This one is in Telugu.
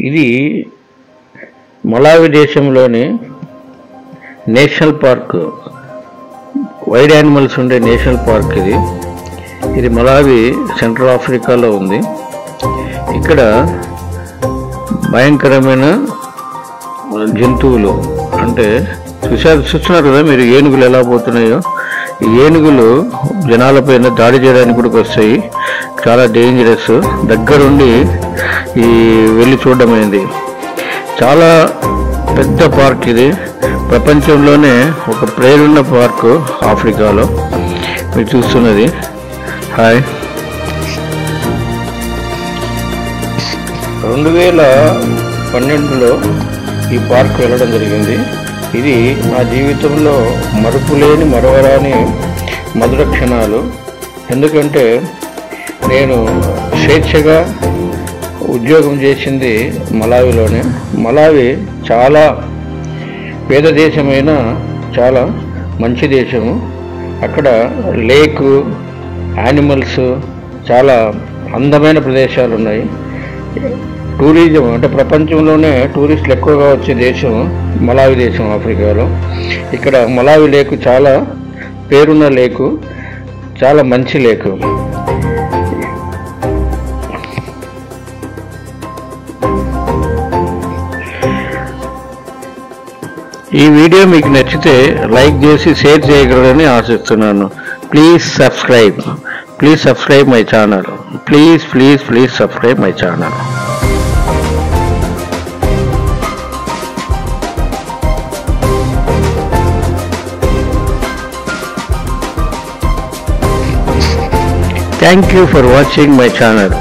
ఇది మలావి దేశంలోని నేషనల్ పార్క్, వైల్డ్ యానిమల్స్ ఉండే నేషనల్ పార్క్ ఇది మలావి సెంట్రల్ ఆఫ్రికాలో ఉంది. ఇక్కడ భయంకరమైన జంతువులు అంటే చూస్తున్నారు కదా మీరు, ఏనుగులు ఎలా పోతున్నాయో. ఈ ఏనుగులు జనాలపైన దాడి చేయడానికి కూడా వస్తాయి, చాలా డేంజరస్. దగ్గరుండి ఈ వెళ్ళి చూడడమైంది. చాలా పెద్ద పార్క్ ఇది, ప్రపంచంలోనే ఒక పేరున్న పార్కు ఆఫ్రికాలో మీరు చూస్తున్నది. హాయ్, 2012లో ఈ పార్క్ వెళ్ళడం జరిగింది. ఇది నా జీవితంలో మరుపులేని మరవరాని మధుర క్షణాలు. ఎందుకంటే నేను స్వేచ్ఛగా ఉద్యోగం చేసింది మలావిలోనే. మలావి చాలా పేద దేశమైన చాలా మంచి దేశము. అక్కడ లేకు, యానిమల్స్, చాలా అందమైన ప్రదేశాలు ఉన్నాయి. టూరిజం అంటే ప్రపంచంలోనే టూరిస్టులు ఎక్కువగా వచ్చే దేశం మలావి దేశం ఆఫ్రికాలో. ఇక్కడ మలావి లేకు చాలా పేరున్న లేకు, చాలా మంచి లేకు. ఈ వీడియో మీకు నచ్చితే లైక్ చేసి షేర్ చేయగలరని ఆశిస్తున్నాను. Please subscribe my channel. Please subscribe my channel. Thank you for watching my channel.